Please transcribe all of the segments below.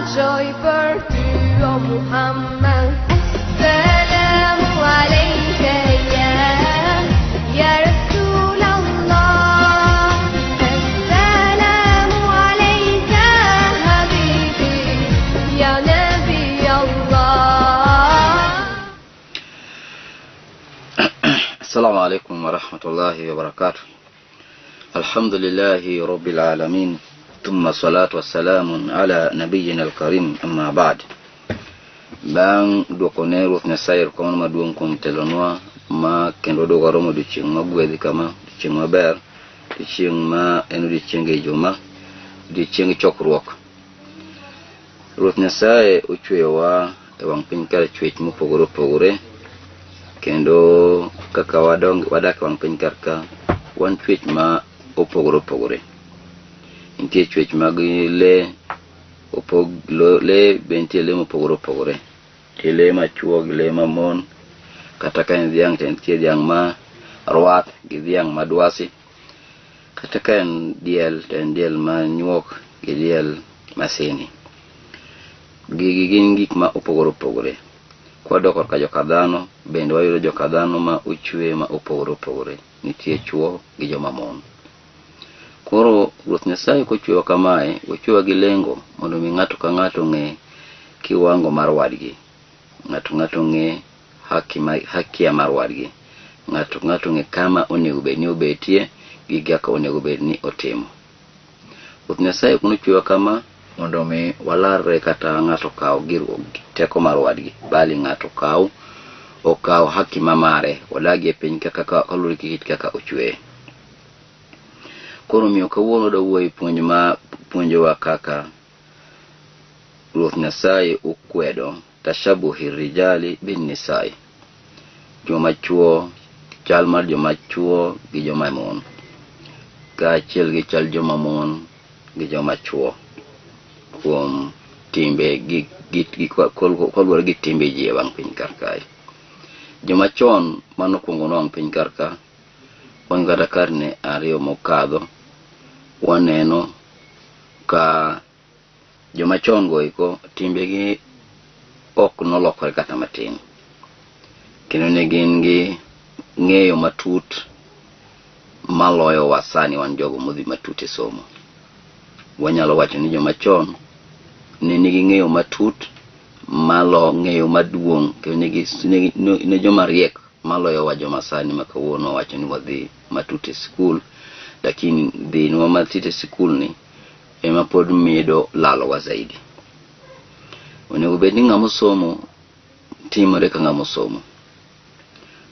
joy për ty o Muhammed. Assalamu alayka ya Rasulallah. Assalamu alayka habibi ya Nabi Allah. Assalamu alaikum warahmatullahi wabarakatuh. Alhamdulillahi rabbil alamin. Thumma salatu wassalamun ala nabiyyina al-karim, amma ba'd. Bang do konero na sayr kon ma duon kon telonwa ma kendo do garomo du ching ma gwedi kama ching ma ber di ching ma enu di chinge joma di ching chokrok rot na say uchwewa e wang pin kala chwech mu pogore kendo kaka wadong wadaka wang pin karka wan chwech ma opogore intie chwech magi le le bentele mo pogore tele ma chuo le ma mon kata kan diang ten tie diang ma rawat gi diang ma duasi kata kan diel ten diel ma nyuok gi diel maseni gigik ma opogore kwa dokor ka jokadano bendo wayo jokadano ma uchwe ma opogore nitie chuo gi joma mon. Koro Ruoth Nyasaye kochwewa kamae, ochuewa gi lengo mondo mi ng'ato ka ng'ato ng'e kiwango mar wadgi. Ng'ato ng'e haki mar wadgi. Ng'ato ng'e kama onego bed ni obetie gi kaka onego bed ni otimo. Ruoth Nyasaye kochwewa kama mondo mi walarre kata ng'ato kaw teko mar wadgi, bali ng'ato okaw haki mamare, wadagi e piny kaka kalure kit kaka ochweye. Koro miyo kawuono da wuoyi puonjowa kaka Ruoth Nyasaye ukwedo tashabuhi rijali bin nisai. Joma chuo, chal mar joma chuo gi joma mon. Kaachiel gi chal joma mon gi joma chuo. Kuom timbe kolwore gi timbe ji e wang piny karkae. Joma chon manokwongo wang piny karka, wan kata karne ariyo mokadho, waneno ka joma chon go iko timbe gi ok nolokore kata matin. Kendo ne gin gi ng'eyo matut maloyo wasani wan jogo modhi matut e somo. Wanyalo wacho ni joma chon ne nigi ng'eyo matut ng'eyo maduong' kendo ne joma riek maloyo wa joma sani ma kawuono wacho ni wadhi matut e skul, lakini dhinwa matut e skul ni ema pod medo lalo wa zaidi. Onego bed ni ng'amo somo timore ka ng'amo somo,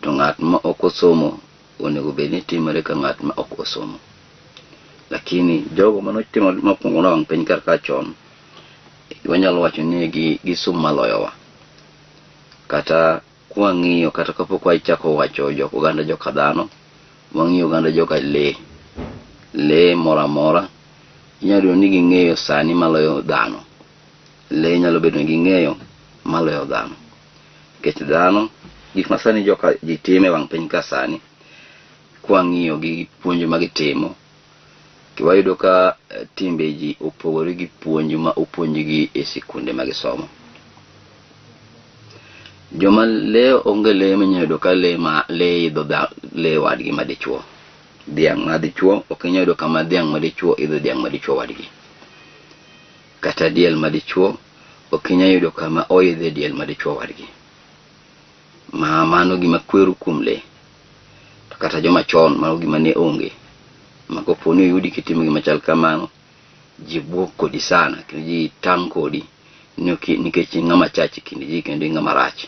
to ng'at ma ok osomo onego bed ni timore ka ng'at ma ok osomo. Lakini jogo manotimo mokwongo wang piny karka chon, wanyalo wacho ni gisum maloyo wa. Kata kwa ng'iyo kata kapok wachako wacho oganda joka dhano, wang'iyo oganda joka le mora inyalo ni ging'eyo sani maloyo dhano. Le nyalo bedo ni ging'eyo maloyo dhano. Nikech dhano gik masani joka ji time wang piny ka sani, kwa ng'iyo gi puonjo ma gitimo, kiwayudo ka timbe ji opogore gi puonjo ma opuonjgi e sikunde ma gisomo. Joma le onge le menyedo ka le idho le wadgi madichuo. Dhiang' madichuo okinyedo kama dhiang' madichuo idho dhiang' madichuo wadgi. Kata diel madichuo okinyedo kama oidhe diel madichuo wadgi. Mano gima kweru kuom le. To kata joma chon mano gima ne onge. Makoponi yudi kitimo gima chal kamano, ji buok kodi sana, kendo ji tang' kodi nikech ng'ama chachi kindi ji kendo ng'ama rach.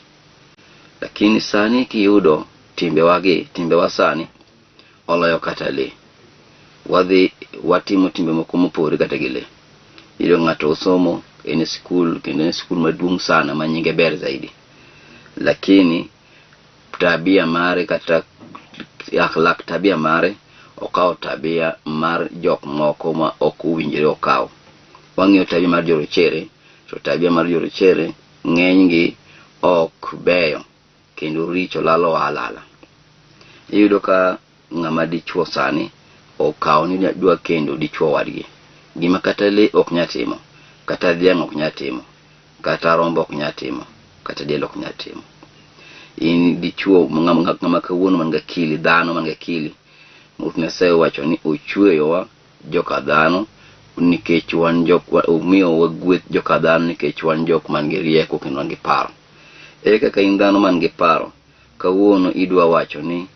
Lakini sani kiyudo timbe wa sani oloyo kata le. Watimo timbe moko mopogore kata gi le. Iyudo ng'ato osomo en skul, kendo en skul maduong' sana ma nyinge ber zaidi. Lakini tabia mare kata akhlaq tabia mare okaw tabia mar jok moko ma ok uwinjore okaw. Wang'iyo tabia mar jorochere, to tabia mar jorochere ng'enygi ok beyo kendo richo lalo alala. Iyudo ka ng'ama dichuo sani okaw ni dwa kendo dichuo wadgi, gima kata le ok nyatimo. kata dhiang' ok nyal timo, kata rombo ok nyal timo, kata diel ok nyal timo. In dichuo ng'ama kawuono man gakili, dhano man gakili, Ruoth Nyasaye wacho ni ochweyowa joka dhano nikech wan jok, omiyowa gweth joka dhano nikech wan jok man gi rieko kendo wan gi paro. Kaka in dhano man gi paro, kawuono idwa wacho ni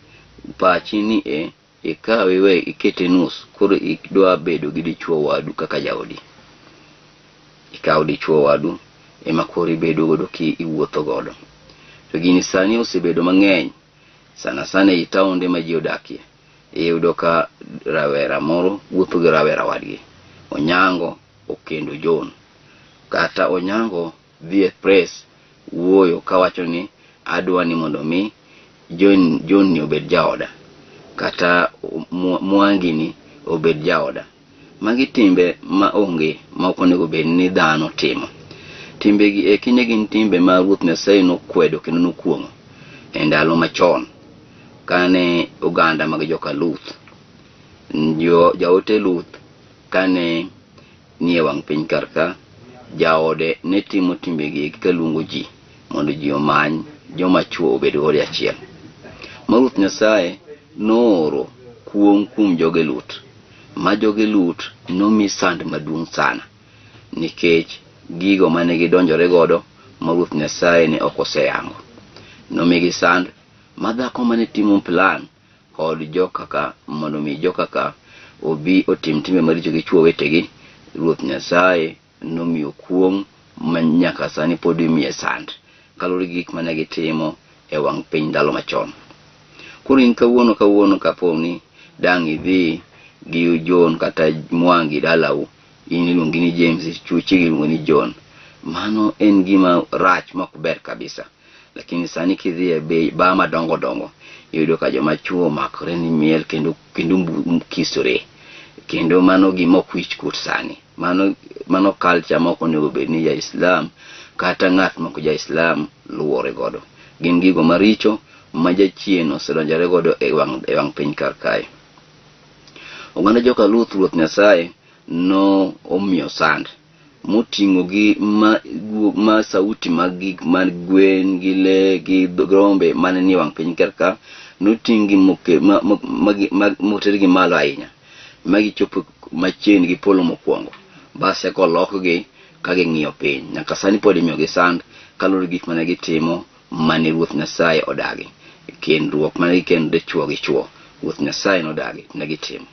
pachi ni ikawe iwe ikete nus, koro idwa bedo gi dichuo wadu kaka jaodi. Ikaw dichuo wadu ema koro ibedo godo ki iwuotho godo. To gini sani osebedo mang'eny, sana e taonde ma ji odakie. Iyudo ka rawera moro wuotho gi rawera wadgi. Onyango okendo John. Kata Onyango dhi e press wuoyo kawacho ni adwa ni mondo mi John ni obed jaoda. Kata Mwangi ni obed jaoda. Magi timbe ma onge ma ok onego bed ni dhano timo. Timbe gi kinye gin timbe ma Ruoth Nyasaye nokwedo kendo nokuong'o e ndalo machon kane oganda mag joka Luth, jaote Luth kane nie wang' piny karka, jaode ne timo timbe gi kaluongo ji mondo ji omany joma chuo obed godo achiel. Ma Ruoth Nyasaye nooro kuom joge Luth, ma joge Luth nomi sand maduong' sana nikech gigo mane gidonjore godo ma Ruoth Nyasaye ne ok oseyango. Nomigi sand ma dhako mane timo plan kod jokaka mondo mi jokaka obi otim timbe maricho gi chuo wetegi, Ruoth Nyasaye nomiyo kuong' ma nyaka sani pod imiye sand kaluwore gi gik mane gitimo e wang' piny ndalo machon. Koro in kawuono kapo ni dang' idhi gi John kata Mwangi dalau, in iluongi ni James, chuchi iluongo ni John, mano en gima rach ma ok ber kabisa. Lakini sani kidhi e ba madongo iyudo ka joma chuo makore ni miel kendo kisore, kendo mano gima ok wich kut sani. Mano culture ma ok onego bed ni ja-Islam kata ng'at ma ok ja-Islam luwore godo. Gin gigo maricho ma jachien osedonjore godo e wang' piny kar kae. Oganda joka Luth, Ruoth Nyasaye no omiyo sand moting'o gi ma sauti mag gwen gi le gi grombe mane ni wang' piny karka, noting'i motergi malo ahinya magi chopo machiegni gi polo mokwongo, base kolokgi ka ging'iyo piny. Nyaka sani pod imiyo gi sand kaluwore gik mane gitimo mane Ruoth Nyasaye odagi. Kendruok mane gikendo chuo gi chuo, Ruoth Nyasaye nodagi ne gitimo.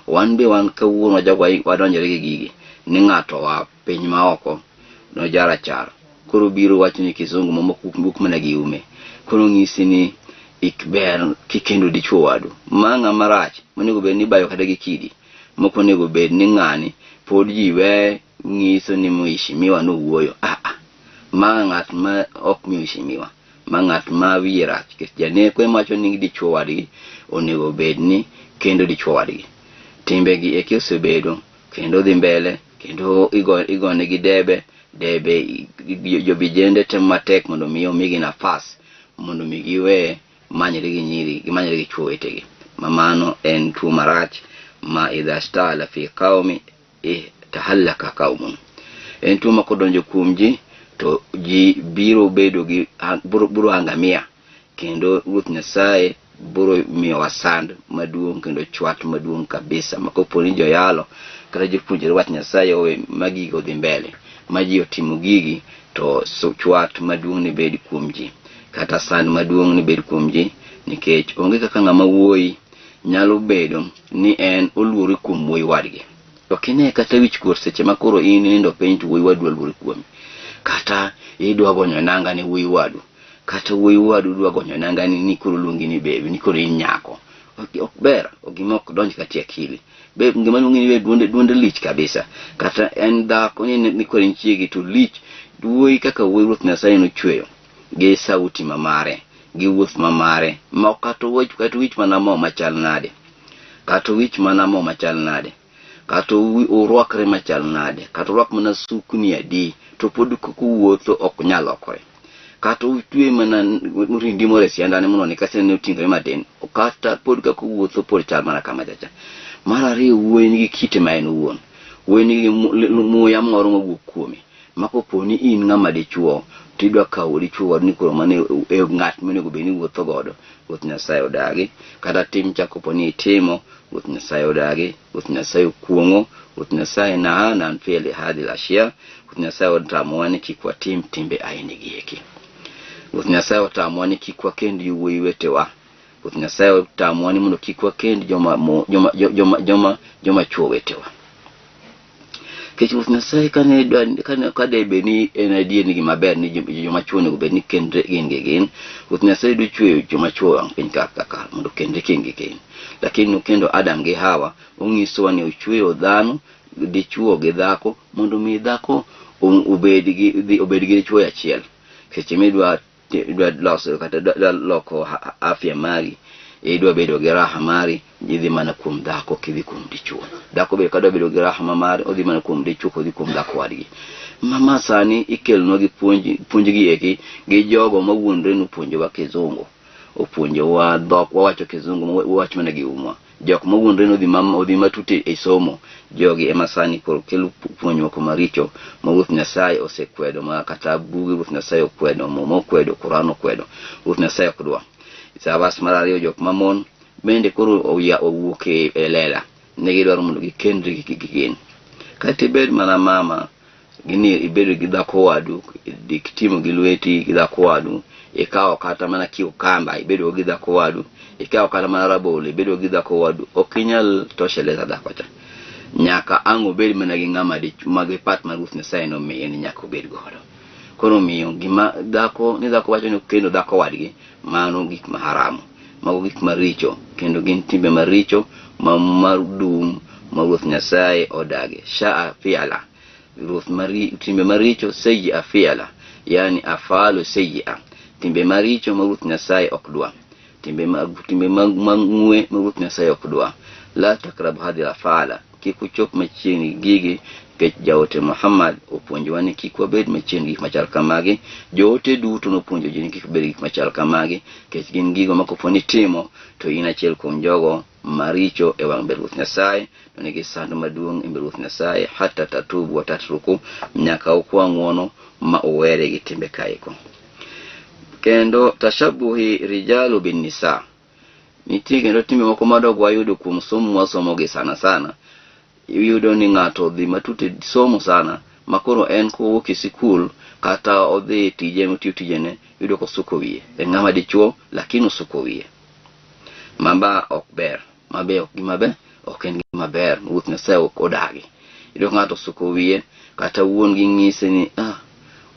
Wan be wan kawuono jogo wadonjore gi gigi ni ng'ato wa piny maoko no jarachar koro biro wacho ni kizungu mok mana gi ume, koro ng'isi ni ikber kikendo dichuo wadu. Mang'a marach monego bed ni bayo kata gi kidi, moko nego bed ni ng'ani pod jiwe ng'iso ni muheshimiwa no wuoyo. Ma ng'at ma ok muheshimiwa, ma ng'at ma wiye rach. Janekwe macho ni dichuo wadgi onego bed ni kendo dichuo wadgi. Timbe gi osebedo kendo dhi mbele, kendo igone gi debe jobijende tem matek mondo mi omigi nafas mondo mi giwe manyre gi nyiri, gimanyre gi chuo wetegi. Mamano en tuo marach ma idha stala fi qaumi tahallaka qaumun. En tuo ma kodonjo kuom ji to ji biro bedo gi biro angamia, kendo Ruoth Nyasaye biro miyo wasand maduong' kendo chwat maduong' kabisa makopo ni joyalo kata jopuonjre wach Nyasaye owe magigo dhi mbele ma ji otimo gigi, to chwat maduong' ni bed kuom ji kata sand maduong' ni bed kuom ji, nikech onge kaka ng'ama wuoyi nyalo bedo ni en oluore kuom wuoyi wadgi. To kine kata wich kuot seche ma koro in nindo piny to wuoyi wadu oluore kuomi, kata idwa gonyo nanga ni wuoyi wadu, kata wuoyi wadu dwa gonyo nanga ni koro luongi ni bebi, ni koro in nyako. Ok ber, gima ok donj kati akili. Be ngima luongi ni duonde lich kabisa. Kata en dhako ni koro inchiegi to lich. Wuoyi kaka wuoyi Ruoth Nyasaye nochweyo gi sauti mamare, gi wuoth mamare, ma kata wich mana mo machal nade, kata wich mana mo machal nade, kata urwakre machal nade, kata urwak mana sukni adi, to pod kuwuotho ok nyalokore. Kata utwe mana rindi more siandane mono ni kase ne utingre matin, kata pod ka kuwuotho pod chal mana kama chacha. Mar ariyo wuoyi nigi kite ma en wuon. weni muya moro mawuok kuome makopo ni in ng'ama dichuo tidwa kawo dichuo ni koro mane ng'at monego bed ni wuotho godo, Ruoth Nyasaye odagi. Kata tim chakopo ni itimo, Ruoth Nyasaye odagi, Ruoth Nyasaye okuong'o, Ruoth Nyasaye nahana an fi'li hadhihi al-ashya. Ruoth Nyasaye otamowa ni kik watim timbe aina gi eki. Ruoth Nyasaye otamowa ni kik wakend yawuoyi wetewa. Ruoth Nyasaye otamowa ni mondo kik wakend joma chuo wetewa. Kech Ruoth Nyasaye kade be ni en adier ni gimaber ni joma chuo onego bed ni kendre gin gi gin. Ruoth Nyasaye dwa chweyo joma chuo wang' piny kaka mondo kendre gin gi gin. Lakini nokendo Adam gi Hawa onyisowa ni ochweyo dhano dichuo gi dhako mondo mi dhako obed gi dichuo achiel. Seche midwa loso kata dwa loko afya mari, idwa bedo gi raha mari, idhi mana kuom dhako kidhi kuom dichuo. Dhako be kadwa bedo gi raha mari, odhi mana kuom dichuo kodhi kuom dhako wadgi. Mama sani ikelnwa gi puonj gi eki gi jogo mawuondre ni puonjowa kizungu. Opuonjowa dhok wawacho kizungu, wawacho mana gi umwa. Jok mawuondre ni odhi matute e somo, jogi ema sani koro kelo puonjruok maricho ma Ruoth Nyasaye osekwedo, ma kata buge Ruoth Nyasaye okwedo, Muma okwedo, Quran okwedo. Ruoth Nyasaye ok dwa. Savas mar ariyo, jok mamon bende koro owuok e lela, ne gidwaro mondo gikendre gi gin. Kata ibed mana mama, gini ibedo gi dhako wadu, kitimo gi lweti gi dhako wadu, ikawo kata mana kiukamba, ibedo gi dhako wadu, ikawo kata mana rabolo, ibedo gi dhako wadu, ok inyal tosheleza dhako cha. Nyaka ang' obed mana gi ng'ama magi pat ma Ruoth Nyasaye nomiye ni nyaka obed godo. Koro miyo gima dhako wacho ni kendo dhako wadgi, mano gik maharamu, mago gik maricho, kendo gin timbe maricho madum ma Ruoth Nyasaye odagi. Sha'a fi'ala, timbe maricho sayyi'a fi'ala, yani afalu sayyi'a, timbe maricho ma Ruoth Nyasaye ok dwa, timbe mang'we ma Ruoth Nyasaye ok dwa. La takrab hadhihi al-af'ala, kik uchop machiegni gigi, kech jaote Muhammad opuonjowa ni kik wabed machiegni gik machal kamagi. Joote duto nopuonjo ji ni kik bed gik machal kamagi, kech gin gigo ma kopo ni timo to in achiel kuom jogo maricho e wang' Ruoth Nyasaye, to nigi sando maduong' e Ruoth Nyasaye, hata tatubu wa tatruku, nyaka ukwa ng'wono ma uwere gi timbe kaeko. Kendo tashabuhi rijalu bin nisa, nitie kendo timbe moko madog wayudo kuom somo wasomo gi sana. Iyudo ni ng'ato dhi matute somo sana, makoro en kowuok e sikul kata odhi tije motiyo tijene, yudo kosuko wiye. En ng'ama dichuo lakini osuko wiye. Mamba ok ber, mabe ok gimaber, ok en gimaber, Ruoth Nyasaye ok odagi. Yudo ng'ato suko wiye, kata wuon gi ng'ise ni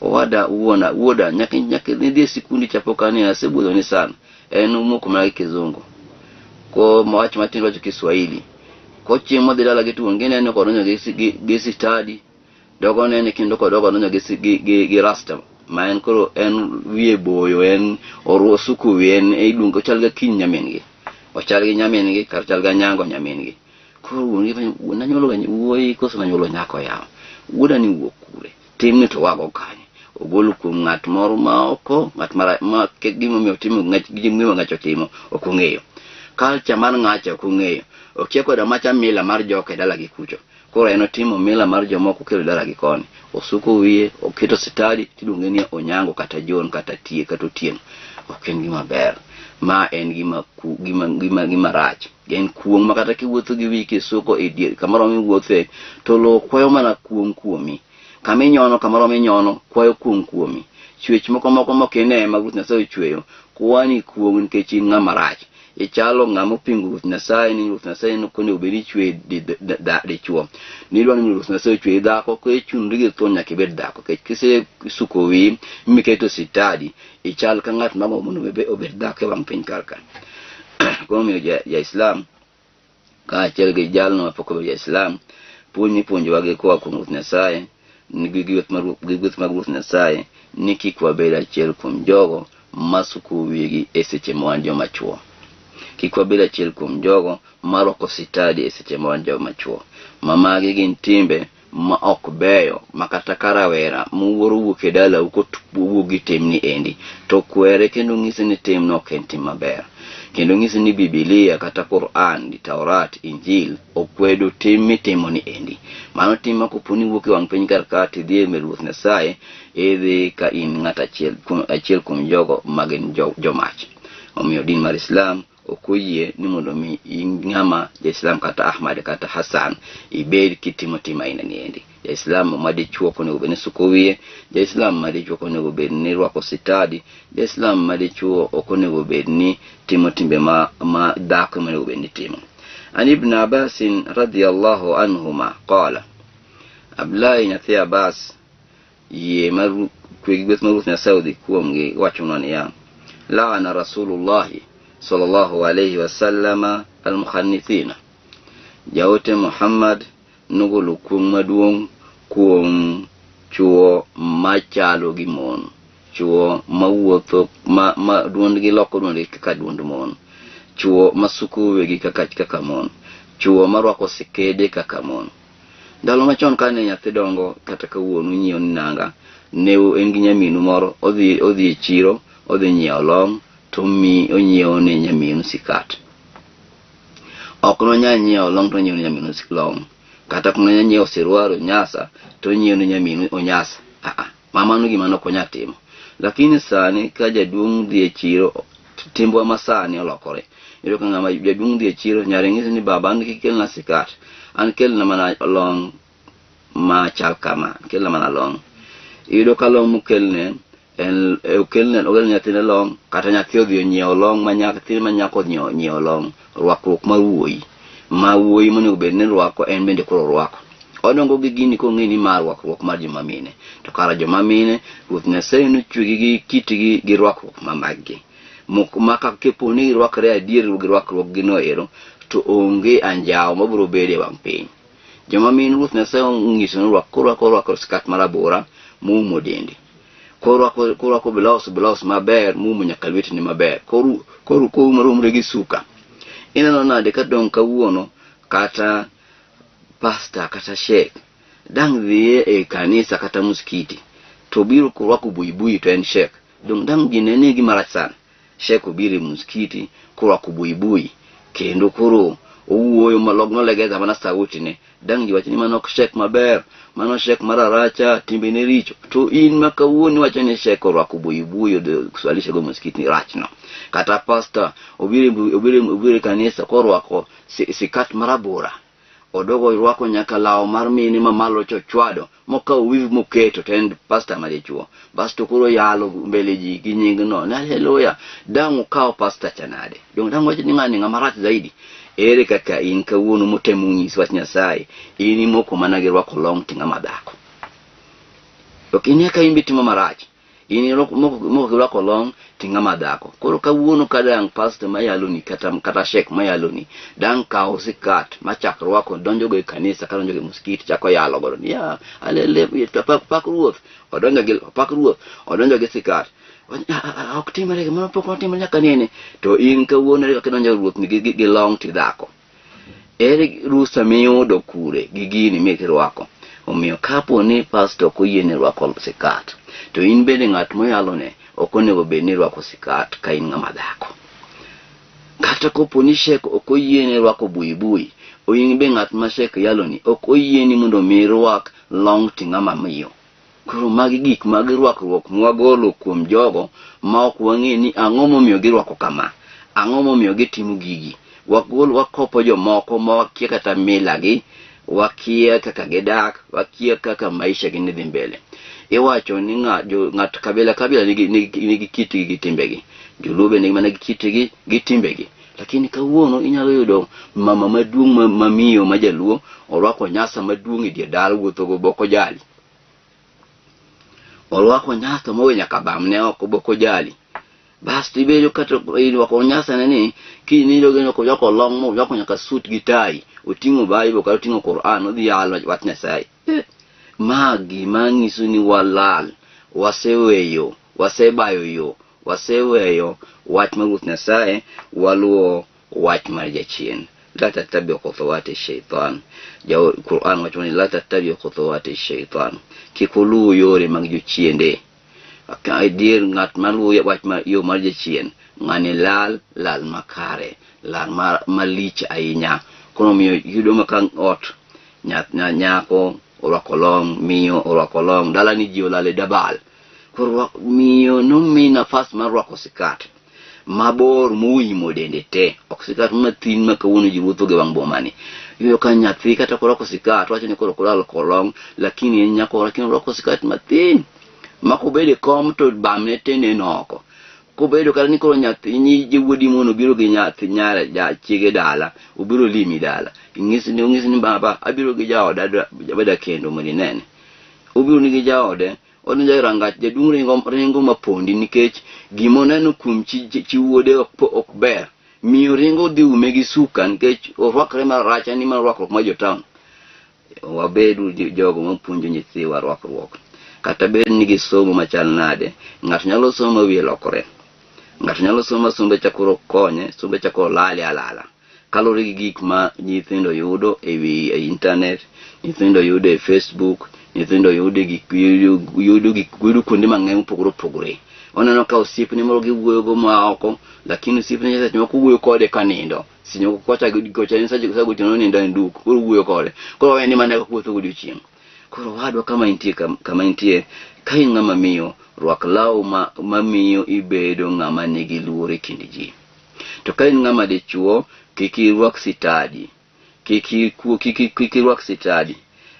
wuoda nyaka nidhi sikundi chapoka ni asebudho ni sana. En umoko mana kizungu, ko mawach matin wacho Kiswahili. Ko chieng' modhi dala gi tuon gine ne kodonyo gi study, dogo nene kendo kodogo donyo gi rasta, ma en koro en wiye boyo, en osuko wiye, en idungo chal ga kin nyamin gi, ochal gi nyamin gi kar chal ga nyango nyamin gi. Koro nanyuolo ga wuoyi koso nanyuolo nyako yawo, wuoda ni wuok kure, timni to wago kanye, ogolo kuom ng'at moro ma oko, ng'at ma gimomiyo timo gimo ng'acho timo ok ong'eyo, culture mar ng'acho ok ong'eyo, okia koda macha mila mar joka e dala gi kucho. Koro en otimo mila mar jomoko kelo dala gi koni, osuko wiye, oketo study, tiluonge ni onyango kata jon kata tie kata otieno. Ok en gima ber, ma en gima rach. En kuong' ma kata kiwuotho gi wiki suko e dier kamoro miwuothe, to lo kwayo mana kuong' kuomi. Kaminyono kamoro minyono kwayo kuong' kuomi. Chwech moko mokine ma Ruoth Nyasaye chweyo, kwani kuong' nikech in ng'ama rach. Ichalo ng'ama opingo Ruoth Nyasaye ni Ruoth Nyasaye nokone obedi chwe dichuo. Nidwa ni Ruoth Nyasaye chwe dhako, ko ichunri gi thuon nyaka ibed dhako. Kech kise suko wi miketo sitadi, ichal ka ng'at ma mondo obed dhako e wang' piny karka. Koro miyo ja Islam ka achiel gi jalno mapok obedo ja Islam, puonjowa gi koa kuom Ruoth Nyasaye, ni gweth mag Ruoth Nyasaye, ni kik wabed achiel kuom jogo masuko wigi e seche ma wan joma chuo. Kik wabed achiel kuom jogo maroko sitadi e seche ma wan joma chuo. Mamagi gin timbe ma ok beyo, makata karawera muwuoro wuok e dala wuok gi timni endi, to kwere kendo ng'ise ni timno ok en tim maber. kendo ng'iso ni Biblia kata Quran di Taurat Injil okwedo tim mitimo ni endi. Mano tim ma koponi wuok e wang' piny kar ka tidhi e Ruoth Nyasaye idhi ka in ng'at achiel kuom jogo magin jomach. Omiyo din mar Islam okoyie ni mondo mi ng'ama ja-Islam kata Ahmad kata Hassan ibed kitimo tim aina ni endi. Ja-Islam madichuo konego bed ni suko wiye, ja-Islam madichuo konego bed ni rwako sitadi, ja-Islam madichuo okonego bed ni timo timbe ma dhako monego bed ni timo. An Ibn Abbas radiyallahu anhuma qala, Abdullahi nyathi Abbas yie maru kwegi gweth maruth Nyasaye odhi kuomgi wacho nono niya, la'ana Rasulullahi sallallahu alayhi wa sallama al-mukhannithina. Jaote Muhammad nugolo kuom maduong' kuom chuo machalo gi mon, chuo mawuotho ma duondgi loko duondgi kaka duond mon, chuo masuko wegi kaka mon, chuo marwako sikede kaka mon. Ndalo machon kane nyathi dongo kata kawuono nyiewo nanga, ne en gi nyaminu moro, odhi e chiro, odhi nyiewo long, to onyiewo ne nyaminu sikat. Ok nonya nyiewo long to nyiewo ne nyaminu long. Kata kuna nyiewo sirwaro nyasa to nyiewo ne nyaminu onyasa. Mama no gima nokonya timo. Lakini sani ka jaduong' dhi e chiro, timbo masani olokore. Iyudo ka ng'ama jaduong' dhi e chiro nyare ng'isi ni baba an kikel na sikat, an kel na mana long ma chal kama, kel na mana long. Iyudo ka long mukelne okel nyathine long, kata nyathi odhi onyiewo long ma nyako nyiewo long, rwakruok ma wuoyi monego bed ni rwako en bende koro rwako. Odongo gi gini kong'e ni mar rwakruok mar joma mine. To kara joma mine Ruoth Nyasaye nochwegi gi kitgi gi rwakruok ma maggi. Maka kepo ni rwakre adier gi rwakruok gi noero to onge anjawo mabiro bede wang' piny. Joma mine Ruoth Nyasaye ong'iso ni rwako skat marabora muumo dende. Korwako blouse maber muumo nyaka lwetni maber. Koru maromre gi suka. Ineno nade ka dong kawuono kata pastor kata sheikh dang dhiye e kanisa kata muskiti to biro kurwako buibui to en sheikh. Dang ginene gi marach sana. Sheikh obiro e muskiti kurwako buibui kendo koro owuoyo nolegeza mana sauti ne. Dang ji wacho ni mano sheikh maber, mano sheikh mararacha, timbe ne richo. To in makawuoni wacho ni sheikh orwako buibui kuswalisha go muskiti ni rachno. Kata pastor obire kanisa korwako sikat marabora, odogo rwako nyaka lao mar mini mamalo chochwado moka wiv moketo tend pastor madichuo. Basto koro yalo mbele ji gi nying no, haleluya, dangu kao pastor chanade. Dangu wacho ni ng'ani ng'amarach zaidi. Ere kaka in kawuono motemo ng'isi wach Nyasaye, ini moko mana gi rwako long tinga madhako. Ok ini ka imbi timo marach, ini moko gi rwako long tinga madhako. Koro kawuono kadang pastor mayaloni kata sheikh mayaloni dang kao sikat machak rwako donjo go e kanisa kata donjo go e muskiti chako yalo godo. Ya haleluya, pak ruoth, odonjo gi sikat. Ok timore gimoro pok notimo nyaka nene. To in kawuono kaka donjo ruoth ni gi long ti dhako. Ere rusa miyudo kure gi gini meke rwako. Omiyo kapo ni pastor koyiene rwako sikat, to in bende ng'at moyalone ok onego bed ni rwako sikat ka in ng'ama dhako. Kata kopo ni sheikh ok oyiene rwako buibui, in be ng'at ma sheikh yaloni ok oyieni mondo mi rwak long ti ng'ama miyo. Koro magi gik mag rwakruok mwagolo kuom jogo ma ok wang'e ni ang'o momiyo girwako kama, ang'o momiyo gitimo gigi. Wakopo jomoko ma wakia kata milagi, wakia kaka gidak, wakia kaka maisha gi dhi mbele. Iwacho ni ng'at kabila nigi kitgi gi timbegi. Joluo nigi mana kitgi gi timbegi. Lakini kawuono inyalo yudo mama maduong' mamiyo majaluo orwako nyasa maduong' e dier dala wuotho go boko jali. Orwako nyasa mowe nyaka bamne oko boko jali. Basti ibedo kata irwako nyasa neni kinido geno ko yako long mo yako nyaka suit gi tai, oting'o Bible kata oting'o Quran odhi yalo wach Nyasaye. Magi manyiso ni walal, waseweyo, wasebayo yo, waseweyo wach mar Ruoth Nyasaye, waluo wach mar jachien. La tattabi'u khutuwati shaytan. Quran wacho ni la tattabi'u khutuwati shaytan. Kikulu yore mag jochiende. Ka dier ng'at maluwo wach ma yo mar jachien ngani lal makare lal malich ahinya. Koro miyo yudo makang ot nyako orwako long, miyo orwako long, dala ni ji olale dabal. Koro miyo nomi nafas mar rwako sikat mabor muimo dende te, ok sikat mathin ma kawuono ji wuotho gi wang' bomani. Yudo ka nyathi kata korwako sikat wacho ni koro kolal kolong, lakini en nyako lakini orwako sikat mathin ma kobede kom to bamne tene noko. Kobedo kata ni koro nyathi nyi jiwodi mono biro gi nyathi nyare ja chiege dala, ubiro limi dala. Ingisi ni baba abiro gi jaoda bada kendo moni nene. Ubiro ni gi jaode onu ja rangat jadung ringo mapondi nikech gimoneno kum chi wuode ok ber. Miyo ringo dhi ume gi suka nikech orwakre maracha ni marwakruok ma jotown. Wabedu jogo mapuonjo nyithiwa rwakruok. Kata bed ni gisomo machal nade, ng'ato nyalo somo wiye lokore. Ng'ato nyalo somo sumbe chakoro konye, sumbe chakoro lali alala. Kalore gi gik ma nyithindo yudo e internet, nyithindo yudo e Facebook, nyithindo yudo yudo kuonde mang'eny opogore. Oneno ka osiepne moro giwuoyogo ma oko, lakini osiepne nyasa moko wuoyo kode kanindo. Sinyo kocha nisa gotieno nindo e duk, koro wuoyo kode. Koro weni mane kuotho godiochieng'. Koro wadwa kama intie ka ng'ama miyo rwak law ma miyo ibedo ng'ama nigi luor e kind ji. To ka ng'ama dichuo kik irwak sitadi, kik irwak sitadi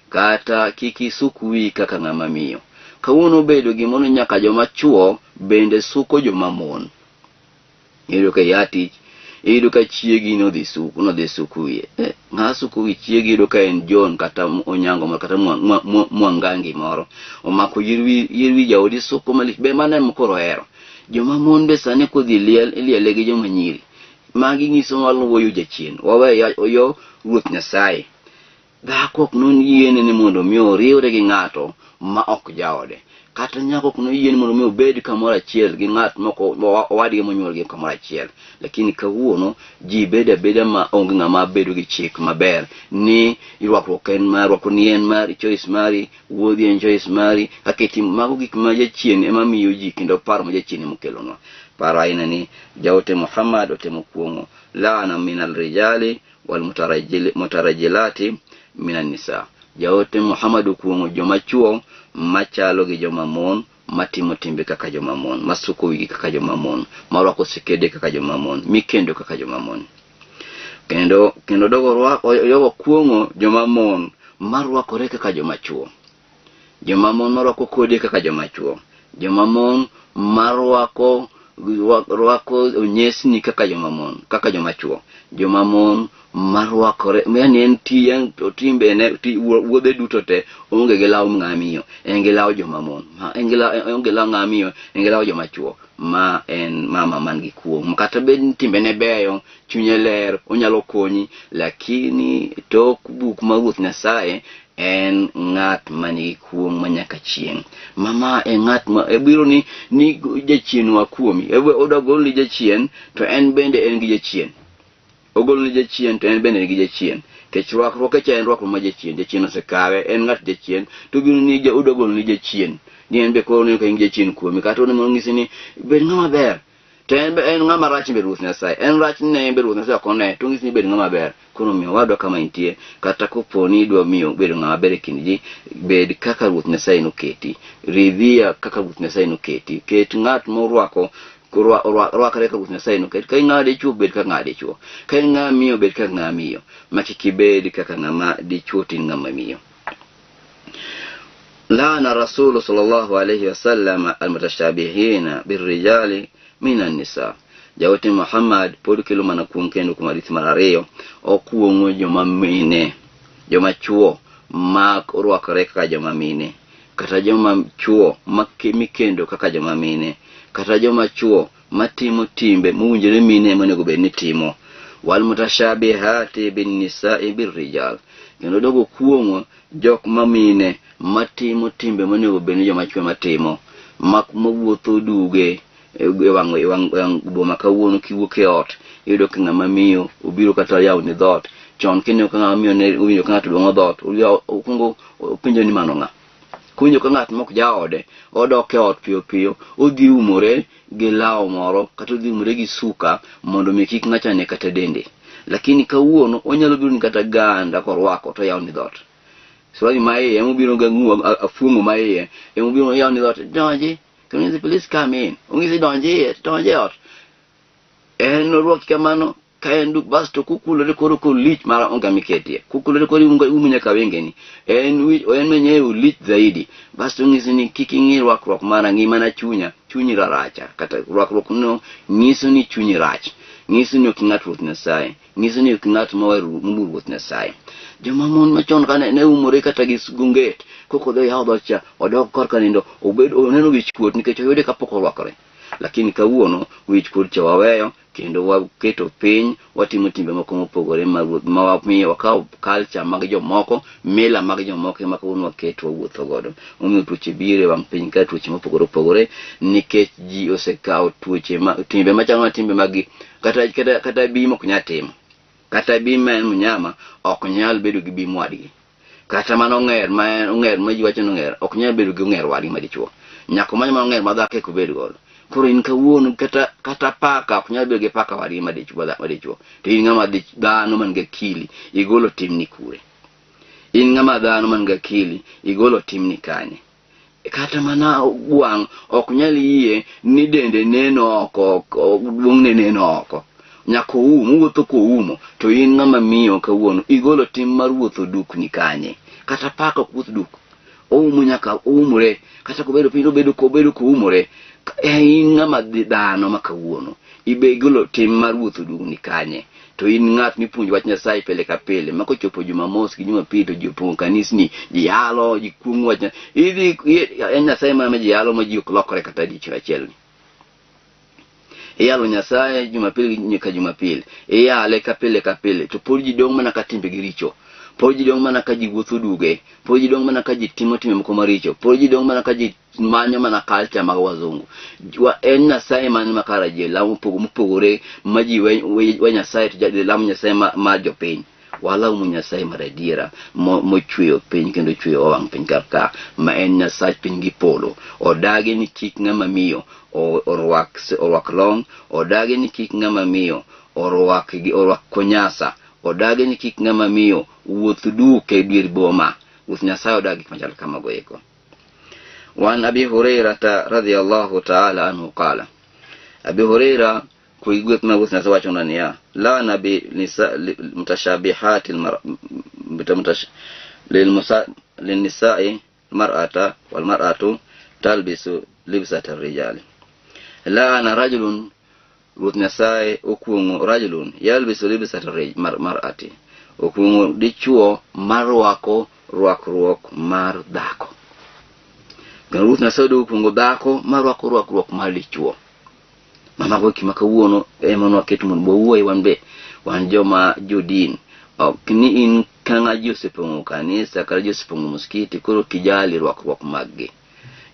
kata kik isuk wi kaka ng'ama miyo. Kawuono bedo gimono nyaka joma chuo bende suko joma mon. Iyudo ka yati iyudo ka chiegi no dhi suku wiye. Ng'a suku wi chiegi iyudo ka en John kata onyango moro kata mwangangi moro. Omako yirwi jaodi suku malich be mana mkoro hero. Joma mon be sani kodhi liele gi joma nyiri. Magi nyiso waluwo jachien. Wawe yo Ruoth Nyasaye. Dhako ok non yiene ni mondo miyo oriwre gi ng'ato ma ok jaode. Kata nyako ok non yiene mondo miyo obed kamoro achiel gi ng'at moko owadgi monyuol gi kamoro achiel. Lakini kawuono ji beda ma onge ng'ama bedo gi chik maber ni irwakruok en mar, rwako ni en mari, choice mari, wuodhi en choice mari. Aketi mago gik ma jachien ema miyo ji kendo paro ma jachien mokelonwa. Paro aina ni jaote Muhammad otemo kuongo laana minal rijali wal mutarajilati minan nisa. Jaote Muhammad kuongo joma chuo machalo gi joma mon, matimo timbe kaka joma mon, masuko wigi kaka joma mon, marwako sikede kaka joma mon, mikendo kaka joma mon. Kendo dogo yogo kuongo joma mon marwakore kaka joma chuo. Joma mon marwako kode kaka joma chuo. Joma mon marwako onyesni kaka joma mon, kaka joma chuo. Joma mon marwakore yani en timbe ne wuodhe duto te onge gi law ng'amiyo, en gi law joma mon. Onge law ng'amiyo, en gi law joma chuo. Ma en mama man gi kuom. Kata bed timbe ne beyo, chunye ler, onyalo konyi, lakini tok buk ma Ruoth Nyasaye en ng'at manigi kuom manyaka chieng'. Mama en ng'at ma ebiro ni jachien wa kuomi. Odagol ni jachien to en bende en gi jachien. Ogol ni jachien to en bende gi jachien. Kech rwakruok cha en rwakruok ma jachien osekawe, en ng'at jachien to biro ni odagol ni jachien. Ni en be koro ni ka en jachien kuomi. Kata ono ng'isi ni bed ng'ama ber. To en ng'ama rach be Ruoth Nyasaye. En rach ne be Ruoth Nyasaye kone to ng'isi ni bed ng'ama ber. Koro miyo wadwa kama intie kata koponi dwa miyo bedo ng'ama ber e kind ji, bed kaka Ruoth Nyasaye noketi. Ridhia kaka Ruoth Nyasaye noketi. Ket ng'at morwako rwakre ka Ruoth Nyasaye noketi. Ka ng'ama dichuo bed kaka ng'ama dichuo. Ka ng'ama miyo bed kaka ng'ama miyo. Ma kik ibed kaka ng'ama dichuo tin ng'ama miyo. Laana Rasulu sallallahu alayhi wa sallam al-mutashabihina birrijali minan nisa. Jaote Muhammad pod kelo mana kuom kendo kuma hadithi mar ariyo okuongo joma mine, joma chuo ma rwakore kaka joma mine, kata joma chuo mikendo kaka joma mine, kata joma chuo matimo timbe mowinjore mine monego bed ni timo. Wal mutashabihati bin nisa'i birrijal. Kendo dogo kuongo jok mamine matimo timbe monego bed ni joma chuo matimo, mawuotho duge wang boma kawuono kiwuok e ot iyudo ka ng'ama miyo obiro kata yaw ni dhot chon kene ka ng'ama miyo ne owinjo ka ng'ato dwong'o dhot okuongo opinjo ni mano ng'a. kunyo ka ng'at mok jaode odok e ot piyo piyo odhi umore gi law moro kata odhi umore gi suka mondo mi kik ng'achane kata dende. Lakini kawuono onyalo biro ni kata ganda korwako to yaw ni dhot. Swali ma iye emobiro ga ng'uo afumo ma iye emobiro yaw ni dhot donji. Can the police come in? Ungisi donji ot. En orwaki kamano kaen duk basto kukulore koro ko lich mara onga miketie. Kukulore koro umunya kawengeni. En mwenyewe lich zaidi. Basto ngisi ni kikingi rwak mara ngimana chunyi raracha. Kata rwak no ngiso ni chunyi rach. Ngiso ni okingat Ruoth Nyasaye. Ngiso ni okingat maweru mulu Ruoth Nyasaye. Joma mon machon kane ne umore kata gi gunget. Koko do yaw dhocha odok korka nindo oneno wich kuot nikech oyude kapok orwakore. Lakini kawuono wich kuot cha waweyo kendo waketo piny watimo timbe moko mopogore ma wamiyo wakawo culture mag jomoko, mila mag jomoko ema kawuono waketo wawuotho godo. Omiyo tuoche biro e wang' piny ka tuoche mopogore opogore nikech ji osekawo tuoche timbe machalo timbe mag kata bim ok nyal timo. Kata bim en mnyama ok nyal bedo gi bim wadgi. Kata mano ong'er ma ji wacho ni ong'er ok nyal bedo gi ong'er wadgi madichuo. Nyako manyo ong'er ma dhako eko bedo godo. Koro in kawuono kata paka ok nyal bedo gi paka wadgi madichuo. To in ng'ama dhano man gi akili igolo timni kure. In ng'ama dhano man gi akili igolo timni kanye. Kata mana wang' ok nyal yie ni dende neno oko duong'ne neno oko. Nyako wuotho ko umo to in ng'ama miyo kawuono igolo tim mar wuotho dukni kanye. Kata paka ok wuoth duk. Oumo nyaka umore kata kobedo piny obedo ko umore. In ng'ama dhano ma kawuono igolo tim mar wuotho dukni kanye. To in ng'at mipuonjo wach Nyasaye pile ka pile ma kochopo Jumamos gi Jumapil to ji opong'o kanisni ji yalo ji kuong'o wach idhi en Nyasaye ma ji yalo ma ji ok lokore kata dichiel achiel ni. Iyalo Nyasaye Jumapil nyaka Jumapil. Iyale ka pile to pod ji dong mana ka timbe gi richo. Pod ji dong mana ka ji wuotho duge. Pod ji dong mana ka ji timo timbe moko maricho. Pod ji dong mana ka ji manyo mana culture mag wazungu. En Nyasaye man makara ji lamu mopogore ma ji we Nyasaye to jadi lamu Nyasaye ma jopiny. Walau mu Nyasaye maradiera mochweyo piny kendo chweyo wang' piny karka ma en Nyasaye piny gi polo. Odagi ni kik ng'ama miyo orwak long. Odagi ni kik ng'ama miyo orwak konyasa. Odagi ni kik ng'ama miyo wuoth duke dier boma. Ruoth Nyasaye odagi machal kamago eko. Wan Abi Hurairah radhiyallahu ta'ala anhu qala. Abi Hurairah kuigwet na Ruoth Nyasaye wacho niya la nabi mutashabihat lilnisa'i mar'ata wal mar'atu talbisu libsat ar-rijal. La ana rajulun Ruoth Nyasaye okuongo rajulun yalbisu libsat mar'ati. Okuongo dichuo marwako rwakruok mar dhako. Ruoth Nyasaye okuongo dhako marwako rwakruok mar dichuo. Mama go kima kawuono emono aketo mon bowuoy wan joma jodin. Ok ni in kanga josepongo kanisa kata josepongo muskiti koro kijali rwakruok maggi.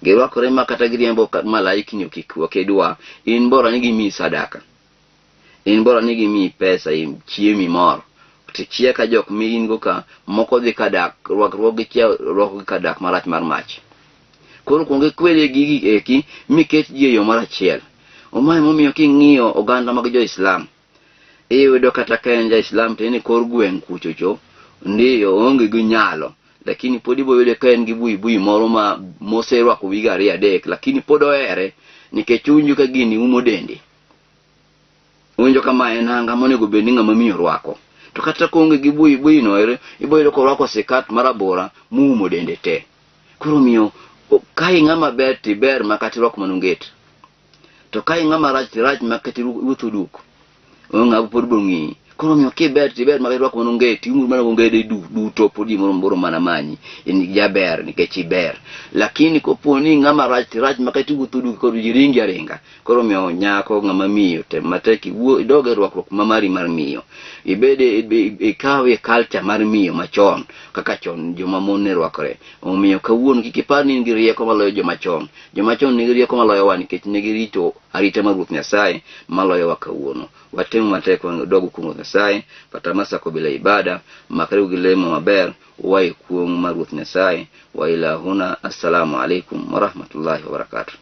Girwakore ma kata giriembo malaiki ni okidwa. In bora ni gimi sadaka. In bora ni gimi pesa chiemi moro. Tichia ka jok mi in go ka moko dhi kadak rwakruok gi chia rwako kadak marach mar mach. Koro konge kwele gigi eki miket ji e yo mar achiel. Omae momiyo king'iyo oganda mag jo-Islam. Iyudo kata ka en ja-Islam to en kor gweng' kuchocho. Ndiyo onge gi nyalo. Lakini pod iboyude ka en gi bui moro ma moserwako wiga 2-3 lakini pod ohere nikech unjo ka gini umo dende. Unjo kama en hanga monego bed ni ng'ama miyo rwako. To kata konge gi bui no ere iboyudo ko rwako sikat marabora muumo dende te. Koro miyo kai ng'ama ber ti ber makati rwako manonget. To kai ng'ama rach makati wuotho duk. Ng'abu pod bongi. Koro miyo kiber ti ber makati rwako manonget umur mana ngede duto podi moro mana manyi. En jaber nikech iber. Lakini koponi ng'ama rach makati wuotho duk kod jiringi aringa. Koro miyo nyako ng'ama miyo te mateki doge rwakruok mamari mar miyo. Ibede ikawe culture mar miyo machon kaka chon joma mon ne rwakore. Omiyo kawuono kikipar ni ngi rieko maloyo joma chon. Joma chon nigi rieko maloyo wan nikech nigi rito aritema Ruoth Nyasaye maloyo wakawuono. Watim matek dogo kuom Ruoth Nyasaye, patamasako bila ibada, makariu gi lemo maber, wai kuom mar Ruoth Nyasaye, wa ilahuna. Assalamu alaikum warahmatullahi wabarakatuh.